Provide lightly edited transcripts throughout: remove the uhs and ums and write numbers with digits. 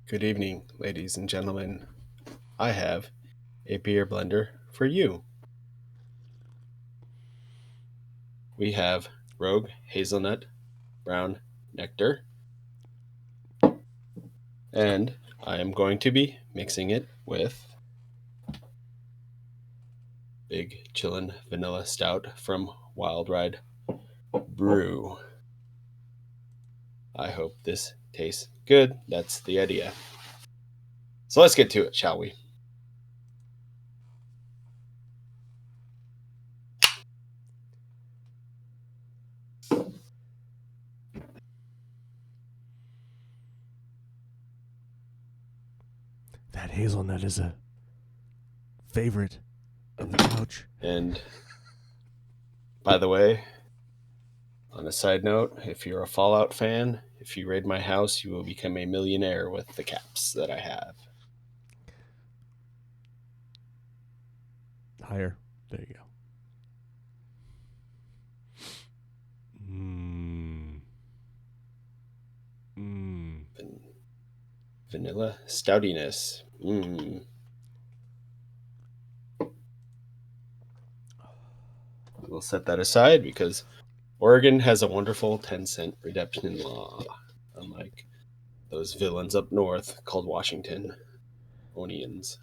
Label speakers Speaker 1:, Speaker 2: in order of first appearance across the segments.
Speaker 1: Good evening, ladies and gentlemen. I have a beer blender for you. We have Rogue Hazelnut Brown Nectar, and I am going to be mixing it with Big Chillin' Vanilla Stout from Wild Ride Brew. I hope this tastes good. That's the idea. So let's get to it, shall we?
Speaker 2: That hazelnut is a favorite of the couch.
Speaker 1: And by the way, on a side note, if you're a Fallout fan, if you raid my house, you will become a millionaire with the caps that I have.
Speaker 2: Higher. There you go.
Speaker 1: Vanilla stoutiness. We'll set that aside because Oregon has a wonderful 10-cent redemption law, unlike those villains up north called Washington Onions.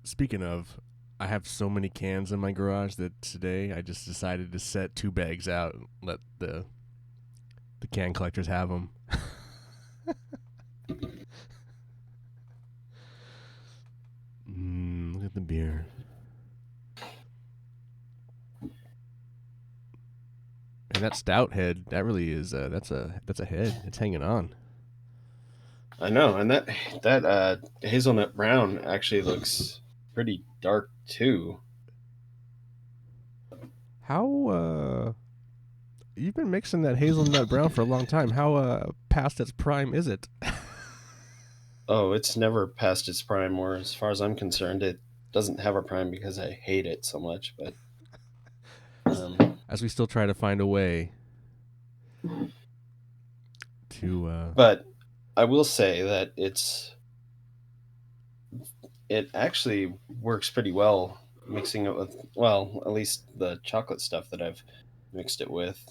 Speaker 2: Speaking of, I have so many cans in my garage that today I just decided to set 2 bags out and let the can collectors have them. Look at the beer. And that stout head, that really is that's a head. It's hanging on.
Speaker 1: I know, and that hazelnut brown actually looks pretty dark too.
Speaker 2: How you've been mixing that hazelnut brown for a long time. How past its prime is it?
Speaker 1: Oh, it's never past its prime, or as far as I'm concerned, it doesn't have a prime because I hate it so much. But
Speaker 2: as we still try to find a way to.
Speaker 1: But I will say that it actually works pretty well mixing it with, well, at least the chocolate stuff that I've mixed it with.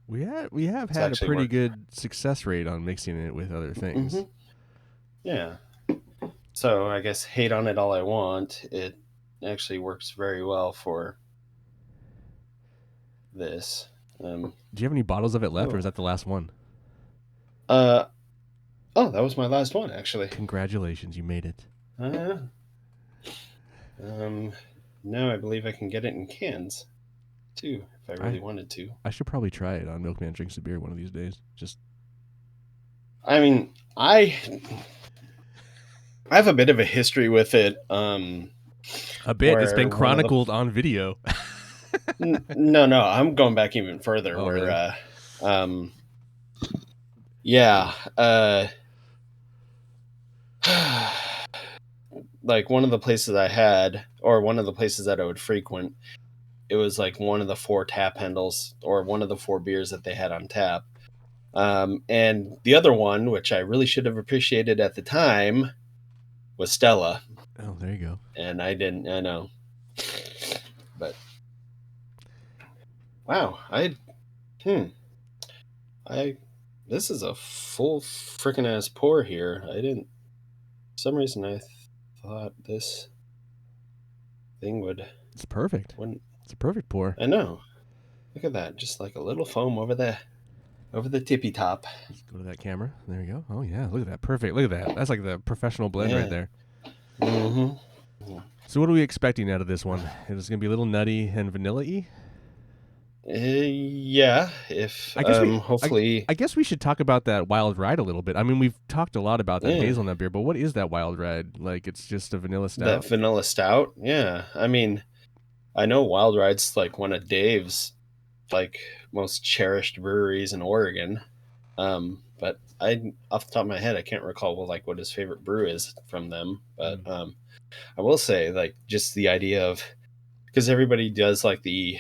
Speaker 2: We have had a pretty good success rate on mixing it with other things.
Speaker 1: Mm-hmm. Yeah. So I guess hate on it all I want. It actually works very well for this.
Speaker 2: Do you have any bottles of it left, or is that the last one?
Speaker 1: Oh, that was my last one, actually.
Speaker 2: Congratulations, you made it.
Speaker 1: Now I believe I can get it in cans too, if I really wanted to.
Speaker 2: I should probably try it on Milkman Drinks a Beer one of these days.
Speaker 1: I mean, I have a bit of a history with it.
Speaker 2: A bit. It's been chronicled on video.
Speaker 1: No, I'm going back even further.
Speaker 2: Oh,
Speaker 1: where,
Speaker 2: really?
Speaker 1: Yeah, like one of the places I had, or one of the places that I would frequent, it was like one of the 4 tap handles, or one of the 4 beers that they had on tap. And the other one, which I really should have appreciated at the time, was Stella.
Speaker 2: Oh, there you go.
Speaker 1: And I didn't, I know. But, wow, this is a full freaking ass pour here. For some reason I thought this thing would.
Speaker 2: It's perfect. It's a perfect pour.
Speaker 1: I know. Look at that. Just like a little foam over the tippy top.
Speaker 2: Let's go to that camera. There you go. Oh, yeah. Look at that. Perfect. Look at that. That's like the professional blend right there.
Speaker 1: Mm-hmm.
Speaker 2: So what are we expecting out of this one? Is it going to be a little nutty and vanilla-y?
Speaker 1: Yeah. Hopefully.
Speaker 2: I guess we should talk about that Wild Ride a little bit. I mean, we've talked a lot about that hazelnut beer, but what is that Wild Ride? Like, it's just a vanilla stout?
Speaker 1: That vanilla stout? Yeah. I mean, I know Wild Ride's like one of Dave's like most cherished breweries in Oregon. But off the top of my head, I can't recall what his favorite brew is from them. But I will say, like, just the idea of, because everybody does like the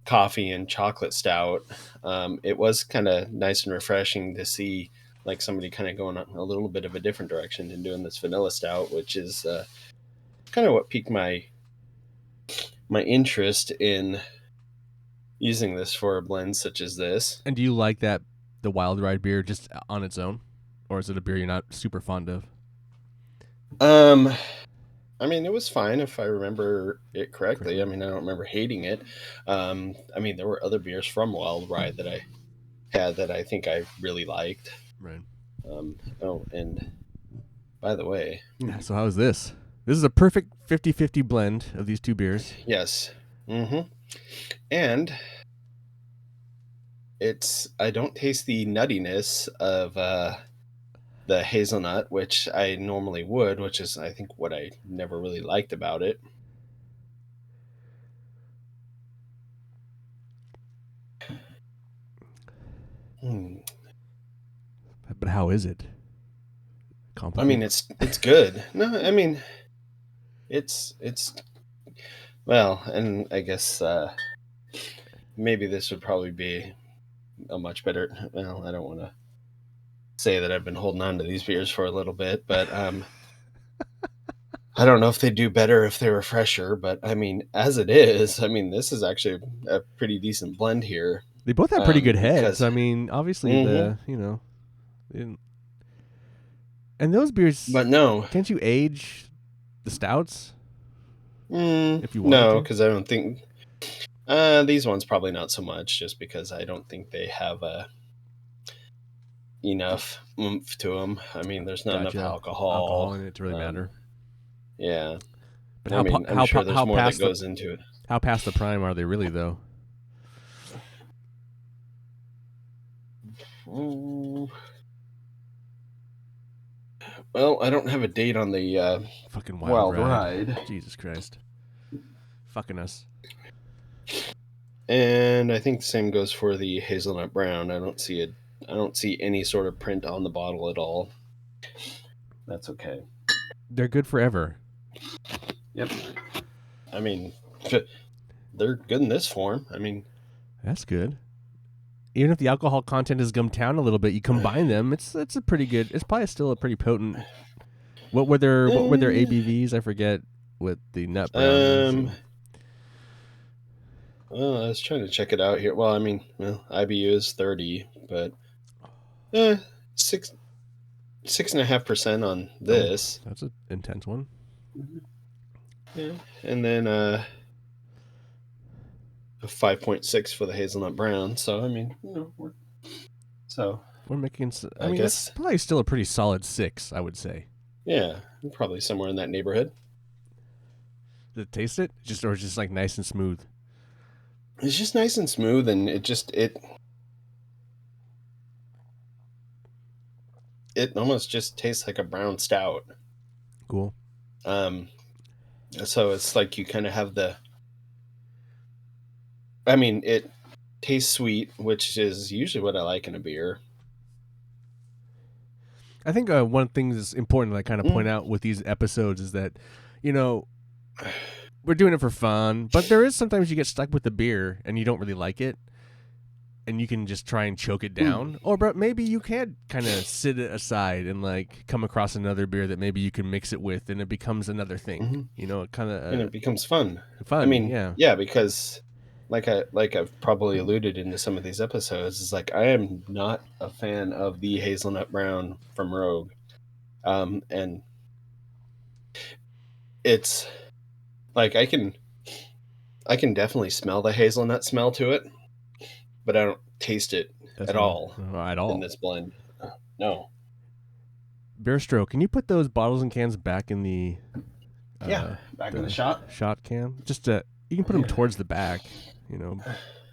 Speaker 1: coffee and chocolate stout, it was kind of nice and refreshing to see like somebody kind of going a little bit of a different direction and doing this vanilla stout, which is kind of what piqued my interest in using this for a blend such as this.
Speaker 2: And do you like that the Wild Ride beer just on its own, or is it a beer you're not super fond of?
Speaker 1: Um, I mean, it was fine if I remember it correctly.
Speaker 2: Correctly.
Speaker 1: I mean, I don't remember hating it. I mean, there were other beers from Wild Ride that I had that I think I really liked.
Speaker 2: Right.
Speaker 1: Oh, and by the way,
Speaker 2: So how's this? This is a perfect 50-50 blend of these two beers.
Speaker 1: yes, and I don't taste the nuttiness of the hazelnut, which I normally would, which is I think what I never really liked about it. Hmm.
Speaker 2: But how is it?
Speaker 1: I mean,
Speaker 2: Complicated.
Speaker 1: it's good. No, I mean, it's well, and I guess maybe this would probably be a much better. Well, I don't want to say that I've been holding on to these beers for a little bit, but I don't know if they do better if they were fresher. But I mean, as it is, I mean, this is actually a pretty decent blend here.
Speaker 2: They both have pretty good heads.
Speaker 1: Because
Speaker 2: I mean, obviously
Speaker 1: mm-hmm.
Speaker 2: and those beers,
Speaker 1: But no,
Speaker 2: can't you age the stouts if you wanted
Speaker 1: no,
Speaker 2: to?
Speaker 1: because I don't think these ones probably not so much, just because I don't think they have enough oomph to them. I mean, there's not enough
Speaker 2: Gotcha. Alcohol
Speaker 1: alcohol.
Speaker 2: in it to really
Speaker 1: Um,
Speaker 2: matter.
Speaker 1: yeah,
Speaker 2: But
Speaker 1: I mean, I'm sure there's
Speaker 2: how
Speaker 1: more that
Speaker 2: past the
Speaker 1: goes into it.
Speaker 2: how past the prime are they really though?
Speaker 1: Ooh. Well, I don't have a date on the
Speaker 2: Fucking Wild
Speaker 1: Wild
Speaker 2: Ride.
Speaker 1: Ride,
Speaker 2: Jesus Christ. Fucking us.
Speaker 1: and I think the same goes for the hazelnut brown. I don't see any sort of print on the bottle at all. That's okay.
Speaker 2: They're good forever.
Speaker 1: Yep. I mean, they're good in this form. I mean,
Speaker 2: That's good. Even if the alcohol content has gummed down a little bit, you combine them. It's a pretty good. It's probably still a pretty potent. What were their ABVs? I forget what the nut brown is.
Speaker 1: um, well, I was trying to check it out here. Well, I mean, IBU is 30, but eh, six 6.5% on
Speaker 2: Oh,
Speaker 1: this.
Speaker 2: that's an intense one.
Speaker 1: Yeah, and then a 5.6 for the hazelnut brown. So I mean, so
Speaker 2: We're making. I
Speaker 1: I
Speaker 2: mean, that's
Speaker 1: guess
Speaker 2: probably still a pretty solid 6. I would say.
Speaker 1: yeah, probably somewhere in that neighborhood.
Speaker 2: Does it taste it? Or just like nice and smooth.
Speaker 1: It's just nice and smooth, and it almost just tastes like a brown stout.
Speaker 2: Cool.
Speaker 1: Um, so it's like you kind of have the. I mean, it tastes sweet, which is usually what I like in a beer.
Speaker 2: I think one thing that's important that I kind of point
Speaker 1: Mm.
Speaker 2: out with these episodes is that, you know, we're doing it for fun, but there is sometimes you get stuck with the beer and you don't really like it, and you can just try and choke it
Speaker 1: Mm.
Speaker 2: down. Or but maybe you can kind of sit it aside and like come across another beer that maybe you can mix it with, and it becomes another thing.
Speaker 1: Hmm.
Speaker 2: You know, it kind
Speaker 1: And
Speaker 2: of
Speaker 1: it becomes fun. I
Speaker 2: fun.
Speaker 1: mean,
Speaker 2: Yeah.
Speaker 1: yeah, because I've probably alluded into some of these episodes, is like I am not a fan of the hazelnut brown from Rogue, and it's like I can definitely smell the hazelnut smell to it, but I don't taste it
Speaker 2: That's
Speaker 1: at
Speaker 2: not
Speaker 1: all
Speaker 2: at
Speaker 1: in
Speaker 2: all.
Speaker 1: this blend. No.
Speaker 2: Beerstro, can you put those bottles and cans back in
Speaker 1: Yeah, back in the
Speaker 2: the
Speaker 1: shot.
Speaker 2: shot can? Just you can put them
Speaker 1: Yeah.
Speaker 2: towards the back. You know,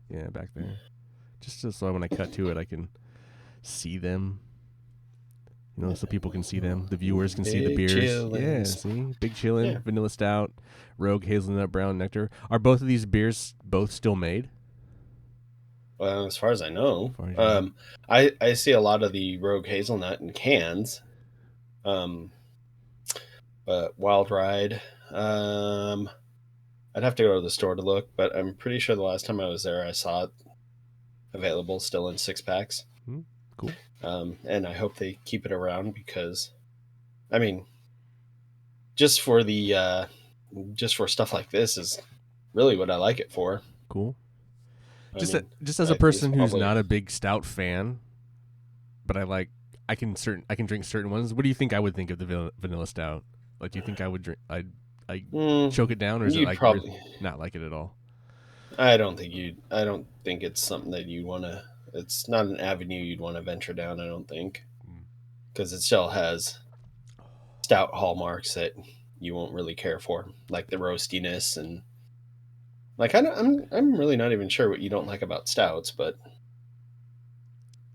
Speaker 2: yeah, back there. Just so when I cut to it, I can see them. You know, so people can see them. The viewers can see the
Speaker 1: Big
Speaker 2: beers. Yeah,
Speaker 1: chillins.
Speaker 2: see, Big Chillin',
Speaker 1: Yeah.
Speaker 2: Vanilla Stout, Rogue Hazelnut Brown Nectar. Are both of these beers both still made?
Speaker 1: Well, as far as I know,
Speaker 2: As far as you know.
Speaker 1: I see a lot of the Rogue hazelnut in cans. Um, but Wild Ride, I'd have to go to the store to look, but I'm pretty sure the last time I was there, I saw it available still in 6 packs.
Speaker 2: Cool.
Speaker 1: And I hope they keep it around because, I mean, just for just for stuff like this is really what I like it for.
Speaker 2: Cool.
Speaker 1: I mean,
Speaker 2: Just as a
Speaker 1: I think it's
Speaker 2: person who's
Speaker 1: probably
Speaker 2: not a big stout fan, but I can drink certain ones. What do you think I would think of the vanilla stout? Like, do you think I would drink? I choke it down, or is it
Speaker 1: you'd
Speaker 2: like
Speaker 1: probably.
Speaker 2: not like it at all?
Speaker 1: I don't think you. I don't think it's something that you want to. It's not an avenue you'd want to venture down. I don't think
Speaker 2: Mm.
Speaker 1: because it still has stout hallmarks that you won't really care for, like the roastiness and like I'm really not even sure what you don't like about stouts, but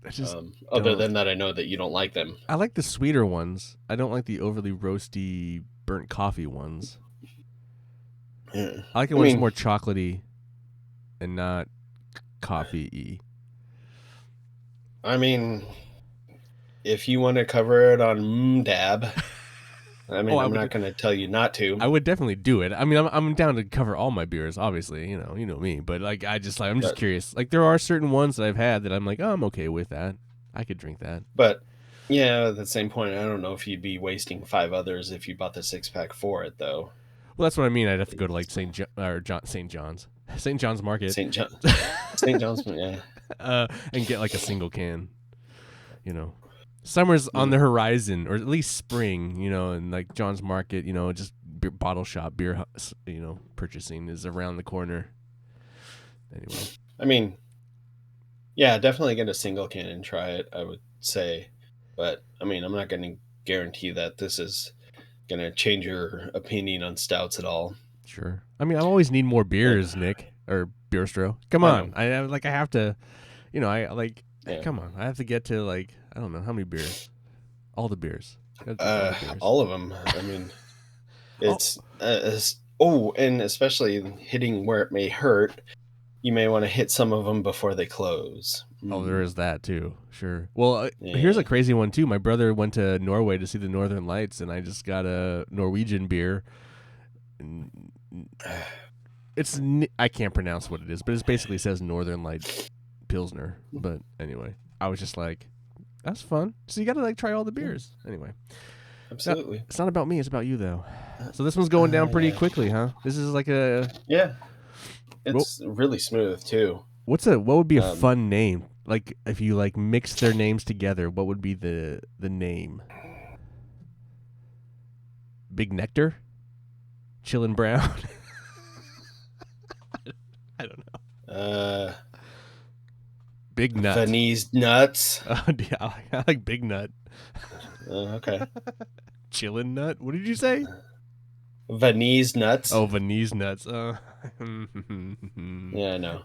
Speaker 2: I just
Speaker 1: other
Speaker 2: don't.
Speaker 1: than that, I know that you don't like them.
Speaker 2: I like the sweeter ones. I don't like the overly roasty burnt coffee ones.
Speaker 1: Yeah.
Speaker 2: I like it
Speaker 1: I
Speaker 2: when it's
Speaker 1: mean,
Speaker 2: more chocolatey and not coffee-y.
Speaker 1: I mean, if you want to cover it on dab, I
Speaker 2: Oh,
Speaker 1: mean, I'm not going to tell you not to.
Speaker 2: I would definitely do it. I mean, I'm down to cover all my beers, obviously. You know me. But like, I'm just
Speaker 1: But
Speaker 2: curious. Like, there are certain ones that I've had that I'm like, oh, I'm okay with that. I could drink that.
Speaker 1: but yeah, at the same point, I don't know if you'd be wasting five others if you bought the 6 pack for it, though.
Speaker 2: Well, that's what I mean. I'd have to go to like St. John's, St. John's Market,
Speaker 1: St. John, St. John's, yeah.
Speaker 2: and get like a single can. You know, summer's on
Speaker 1: Mm.
Speaker 2: the horizon, or at least spring. You know, and like John's Market, just bottle shop beer, purchasing is around the corner. Anyway,
Speaker 1: I mean, yeah, definitely get a single can and try it, I would say. But I mean, I'm not going to guarantee that this is going to change your opinion on stouts at all.
Speaker 2: sure. I mean, I always need more
Speaker 1: And
Speaker 2: beers, Nick or Beerstro. Come
Speaker 1: I know,
Speaker 2: on, I have to. I like.
Speaker 1: yeah.
Speaker 2: Come on, I have to get to like I don't know how many beers. All the beers. Gotta drink all the beers.
Speaker 1: All of them. I mean,
Speaker 2: Oh,
Speaker 1: and especially hitting where it may hurt, you may want to hit some of them before they close.
Speaker 2: oh, there is that too. Sure. Well, here's a
Speaker 1: Yeah.
Speaker 2: crazy one too. My brother went to Norway to see the Northern Lights, and I just got a Norwegian beer. And I can't pronounce what it is, but it basically says Northern Light Pilsner. But anyway, I was just like, that's fun. So you got to like try all the beers. Anyway,
Speaker 1: Absolutely.
Speaker 2: it's not about me. It's about you though. So this one's going down pretty
Speaker 1: Yeah.
Speaker 2: quickly, huh? This is like a
Speaker 1: Yeah.
Speaker 2: well,
Speaker 1: It's really smooth too.
Speaker 2: what would be a
Speaker 1: Um,
Speaker 2: fun name? Like if you like mix their names together, what would be the name? Big Nectar? Chillin' Brown? I don't know.
Speaker 1: uh,
Speaker 2: Big Nut.
Speaker 1: Vanese nuts.
Speaker 2: Oh, yeah, I like Big Nut.
Speaker 1: Okay.
Speaker 2: Chillin' Nut? What did you say?
Speaker 1: Vanese nuts.
Speaker 2: Oh, Vanese Nuts.
Speaker 1: Yeah, I know.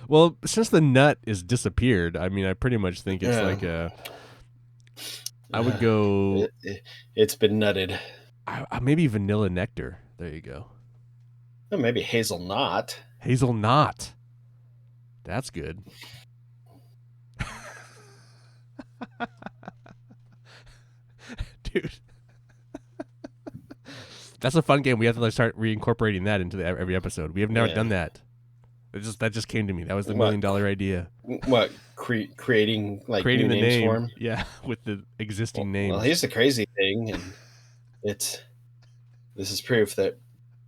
Speaker 2: Well, since the nut is disappeared, I mean, I pretty much think it's like a. I would go
Speaker 1: It's been nutted.
Speaker 2: maybe Vanilla Nectar. There you go.
Speaker 1: Oh, maybe hazelnut.
Speaker 2: Hazelnut. That's good. Dude. That's a fun game. We have to like start reincorporating that into every episode. We have never done that. That just came to me. That was the $1 million idea.
Speaker 1: What creating like
Speaker 2: Creating
Speaker 1: new
Speaker 2: the
Speaker 1: names
Speaker 2: name,
Speaker 1: for him?
Speaker 2: yeah, with the existing names.
Speaker 1: Well, here's the crazy thing, and this is proof that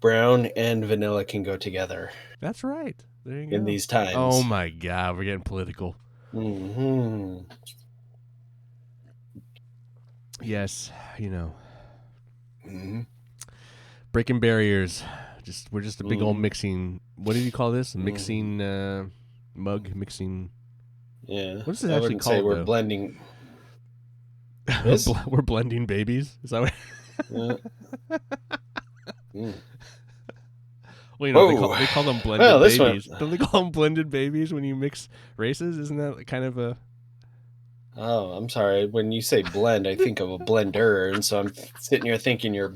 Speaker 1: brown and vanilla can go together.
Speaker 2: That's right. There you go.
Speaker 1: In these times.
Speaker 2: Oh my God, we're getting political.
Speaker 1: Mm-hmm.
Speaker 2: Yes,
Speaker 1: Mm-hmm.
Speaker 2: breaking barriers. We're just a big old mixing. What do you call this? Mixing mug mixing.
Speaker 1: Yeah.
Speaker 2: What is it
Speaker 1: I
Speaker 2: actually
Speaker 1: wouldn't
Speaker 2: called?
Speaker 1: say we're
Speaker 2: though?
Speaker 1: blending. This?
Speaker 2: We're blending babies. Is that what?
Speaker 1: Mm.
Speaker 2: Well, they call them blended
Speaker 1: this
Speaker 2: babies.
Speaker 1: one.
Speaker 2: Don't they call them blended babies when you mix races? Isn't that kind of a?
Speaker 1: Oh, I'm sorry. When you say blend, I think of a blender, and so I'm sitting here thinking you're.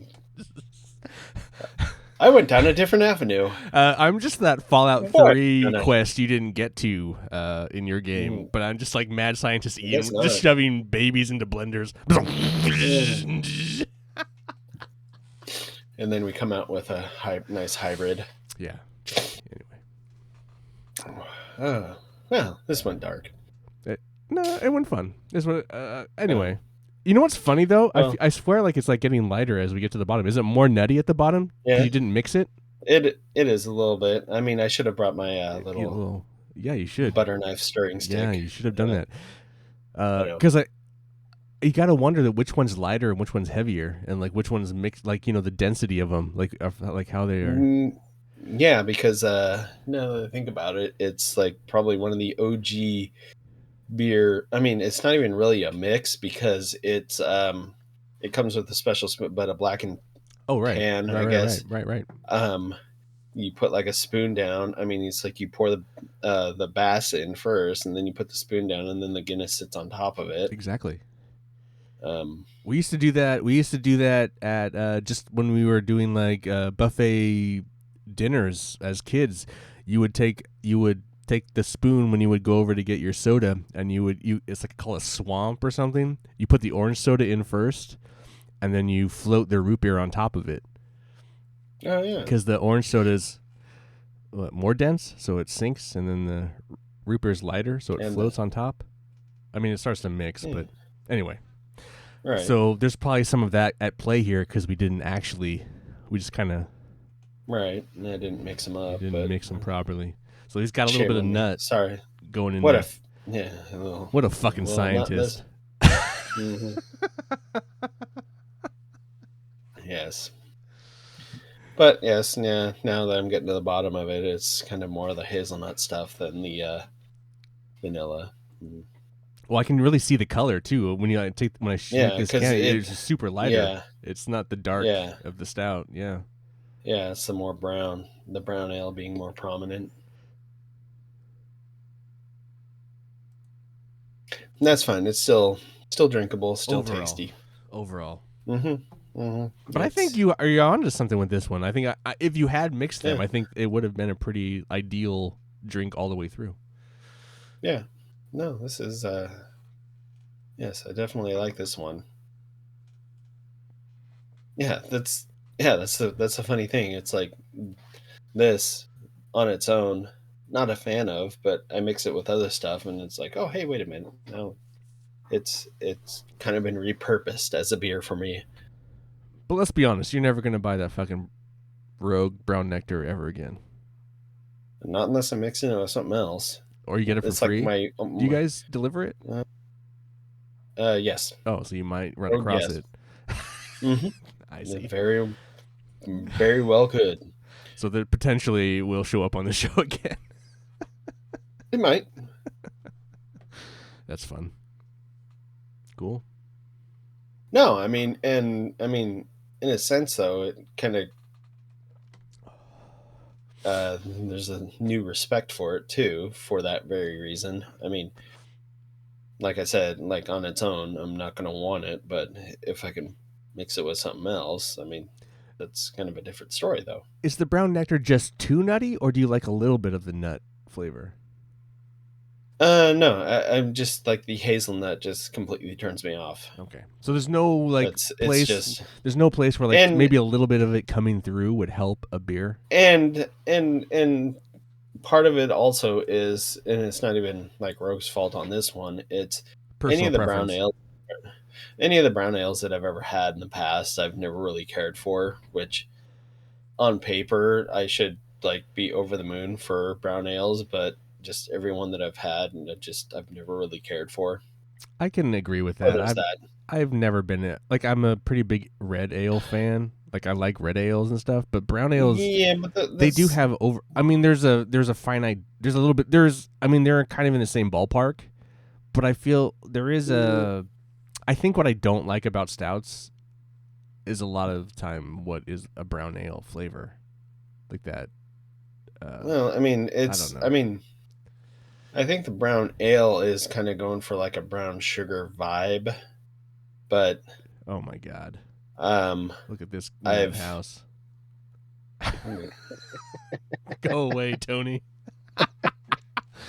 Speaker 1: I went down a different avenue.
Speaker 2: I'm just that Fallout
Speaker 1: Boy,
Speaker 2: 3
Speaker 1: no.
Speaker 2: quest you didn't get to in your game, but I'm just like mad scientist Ian,
Speaker 1: That's not.
Speaker 2: just shoving babies into blenders.
Speaker 1: And then we come out with a nice hybrid.
Speaker 2: Yeah. Anyway.
Speaker 1: Well, this went dark.
Speaker 2: No, it went fun. This one.
Speaker 1: Oh,
Speaker 2: Anyway, you know what's funny though?
Speaker 1: well,
Speaker 2: I swear, like it's like getting lighter as we get to the bottom. Is it more nutty at the bottom because
Speaker 1: yeah,
Speaker 2: you didn't mix it?
Speaker 1: it is a little bit. I mean, I should have brought my
Speaker 2: You
Speaker 1: little
Speaker 2: little. Yeah, you should.
Speaker 1: butter knife stirring
Speaker 2: Yeah,
Speaker 1: stick.
Speaker 2: you should have done that.
Speaker 1: I know.
Speaker 2: Because you got to wonder that which one's lighter and which one's heavier, and like which one's mixed. Like the density of them, like how they are.
Speaker 1: Mm, yeah, because now that I think about it, it's like probably one of the OG beer. I mean, it's not even really a mix because it comes with a special spoon, but a blackened
Speaker 2: Oh right,
Speaker 1: pan,
Speaker 2: right,
Speaker 1: I
Speaker 2: right, right,
Speaker 1: guess.
Speaker 2: right, right.
Speaker 1: Um, you put like a spoon down. I mean, it's like you pour the Bass in first, and then you put the spoon down, and then the Guinness sits on top of it.
Speaker 2: Exactly.
Speaker 1: Um,
Speaker 2: We used to do that. We used to do that at just when we were doing like buffet dinners as kids. You would take the spoon when you would go over to get your soda, and it's like called a swamp or something. You put the orange soda in first, and then you float the root beer on top of it
Speaker 1: oh yeah,
Speaker 2: because the orange soda is more dense, so it sinks, and then the root beer is lighter, so it
Speaker 1: and
Speaker 2: floats on top. I mean, it starts to mix,
Speaker 1: yeah,
Speaker 2: but anyway.
Speaker 1: right,
Speaker 2: So there's probably some of that at play here because we just kind of
Speaker 1: right. And I didn't mix them up,
Speaker 2: didn't
Speaker 1: but
Speaker 2: mix them properly. So he's got a little
Speaker 1: shame
Speaker 2: bit of
Speaker 1: on me.
Speaker 2: nut
Speaker 1: Sorry.
Speaker 2: going in
Speaker 1: What
Speaker 2: there.
Speaker 1: if? Yeah. Well,
Speaker 2: What a fucking
Speaker 1: not this.
Speaker 2: scientist.
Speaker 1: Hmm. Yes. But yes, yeah. Now that I'm getting to the bottom of it, it's kind of more of the hazelnut stuff than the vanilla. Mm.
Speaker 2: Well, I can really see the color too when I shake
Speaker 1: Yeah,
Speaker 2: this
Speaker 1: because
Speaker 2: can.
Speaker 1: it.
Speaker 2: It's just super lighter.
Speaker 1: Yeah,
Speaker 2: It's not the dark
Speaker 1: yeah,
Speaker 2: of the stout. Yeah.
Speaker 1: yeah. It's the more brown. The brown ale being more prominent. And that's fine. It's still drinkable, still
Speaker 2: Overall,
Speaker 1: tasty.
Speaker 2: overall.
Speaker 1: Mm-hmm. Mm-hmm.
Speaker 2: But I think you're onto something with this one. I think if you had mixed them,
Speaker 1: Yeah,
Speaker 2: I think it would have been a pretty ideal drink all the way through.
Speaker 1: yeah. No, this is yes, I definitely like this one. Yeah, that's a funny thing. It's like this on its own, not a fan of, but I mix it with other stuff, and it's like, oh hey, wait a minute, no, it's kind of been repurposed as a beer for me.
Speaker 2: But let's be honest, you're never gonna buy that fucking Rogue Brown Nectar ever again,
Speaker 1: Not unless I'm mixing it with something else.
Speaker 2: or you get it for
Speaker 1: It's like
Speaker 2: free.
Speaker 1: my,
Speaker 2: Do you guys deliver it?
Speaker 1: uh, yes,
Speaker 2: Oh, so you might run
Speaker 1: oh
Speaker 2: across
Speaker 1: yes,
Speaker 2: it. I
Speaker 1: mm-hmm.
Speaker 2: see.
Speaker 1: Very very well could.
Speaker 2: So that potentially will show up on the show again.
Speaker 1: It might.
Speaker 2: That's fun. Cool.
Speaker 1: No, I mean, in a sense, though, it kind of there's a new respect for it too, for that very reason. I mean, like I said, like on its own, I'm not going to want it, but if I can mix it with something else, I mean, that's kind of a different story, though.
Speaker 2: Is the Brown Nectar just too nutty, or do you like a little bit of the nut flavor?
Speaker 1: No, I'm just like the hazelnut just completely turns me off.
Speaker 2: Okay. So there's no like
Speaker 1: It's
Speaker 2: place.
Speaker 1: just
Speaker 2: There's no place where like
Speaker 1: and
Speaker 2: maybe a little bit of it coming through would help a beer.
Speaker 1: and part of it also is, and it's not even like Rogue's fault on this one. It's any
Speaker 2: Personal
Speaker 1: of the brown
Speaker 2: preference.
Speaker 1: ales, any of the brown ales that I've ever had in the past, I've never really cared for. Which on paper, I should like be over the moon for brown ales, but just everyone that I've had, and I've never really cared for.
Speaker 2: I can agree with
Speaker 1: Or
Speaker 2: that.
Speaker 1: there's
Speaker 2: I've
Speaker 1: that.
Speaker 2: I've never been like I'm a pretty big red ale fan. Like I like red ales and stuff, but brown ales
Speaker 1: Yeah, but
Speaker 2: they do
Speaker 1: that's
Speaker 2: have over. I mean, there's a finite. There's a little bit. There's. I mean, they're kind of in the same ballpark, but I feel there is
Speaker 1: mm,
Speaker 2: a. I think what I don't like about stouts is a lot of time what is a brown ale flavor, like that.
Speaker 1: well. I mean,
Speaker 2: I don't
Speaker 1: I
Speaker 2: know.
Speaker 1: mean, I think the brown ale is kind of going for like a brown sugar vibe, but
Speaker 2: Oh my god!
Speaker 1: um,
Speaker 2: Look at this nut
Speaker 1: I've
Speaker 2: house. Go away, Tony.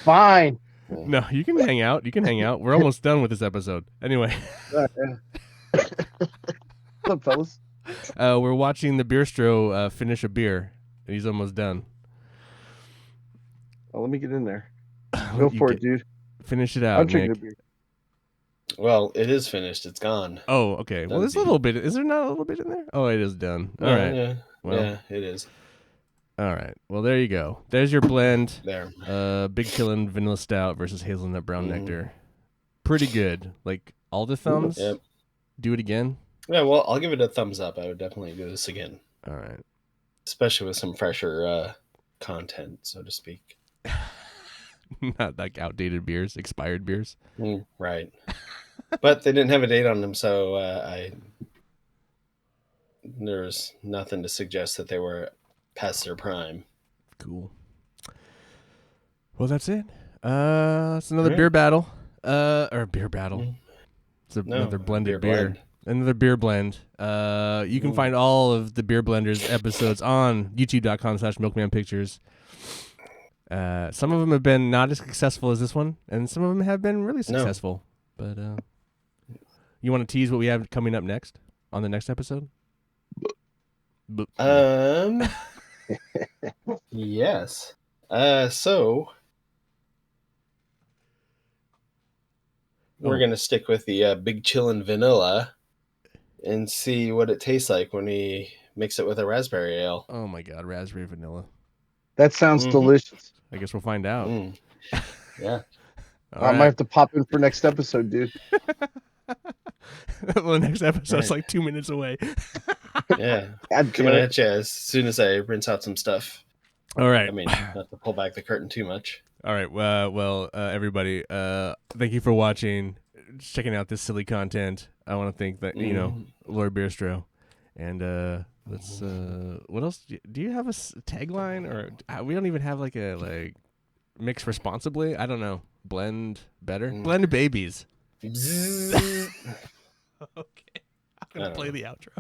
Speaker 3: Fine.
Speaker 2: No, you can hang out. You can hang out. We're almost done with this episode. Anyway,
Speaker 3: What's up, fellas?
Speaker 2: we're watching the Beerstro finish a beer. He's almost done.
Speaker 3: Oh, let me get in there. Go for it, dude.
Speaker 2: Finish it
Speaker 3: I'm
Speaker 2: out,
Speaker 3: drinking
Speaker 2: Nick.
Speaker 3: a beer.
Speaker 1: Well, it is finished. It's gone.
Speaker 2: Oh, okay. Well, there's a
Speaker 1: Dunsey.
Speaker 2: little bit. Is there not a little bit in there? Oh, it is done. All right.
Speaker 1: Yeah.
Speaker 2: Well.
Speaker 1: Yeah, it is.
Speaker 2: All right. Well, there you go. There's your blend.
Speaker 1: There.
Speaker 2: Big Chillin' Vanilla Stout versus Hazelnut Brown Nectar. Pretty good. Like, all the thumbs.
Speaker 1: Yep.
Speaker 2: Do it again.
Speaker 1: Yeah, well, I'll give it a thumbs up. I would definitely do this again.
Speaker 2: All right.
Speaker 1: Especially with some fresher content, so to speak.
Speaker 2: Not like outdated beers, expired beers.
Speaker 1: Right. But they didn't have a date on them, so there's nothing to suggest that they were past their prime.
Speaker 2: Cool. Well, that's it. It's another
Speaker 1: All right.
Speaker 2: beer battle. Or beer battle. It's
Speaker 1: No,
Speaker 2: another blended
Speaker 1: beer
Speaker 2: beer.
Speaker 1: blend.
Speaker 2: Another beer blend. You can find all of the Beer Blenders episodes on youtube.com/milkmanpictures. Some of them have been not as successful as this one, and some of them have been really successful. But you want to tease what we have coming up next on the next episode?
Speaker 1: Yes. So we're gonna stick with the Big Chillin' Vanilla and see what it tastes like when we mix it with a raspberry ale.
Speaker 2: Oh my God, raspberry vanilla.
Speaker 3: That sounds delicious.
Speaker 2: I guess we'll find out.
Speaker 1: Yeah.
Speaker 3: I might have to pop in for next episode, dude.
Speaker 2: Well, the next episode's like 2 minutes away.
Speaker 1: Yeah.
Speaker 3: God
Speaker 1: Coming
Speaker 3: damn it.
Speaker 1: at you as soon as I rinse out some stuff.
Speaker 2: All right.
Speaker 1: I mean, not to pull back the curtain too much.
Speaker 2: All right. Well, everybody, thank you for watching, checking out this silly content. I want to thank that Lord Beerstro, and let's. What else? Do you have a tagline, or we don't even have like a mix responsibly? I don't know. Blend better. Blend babies. Okay. I'm gonna play the outro.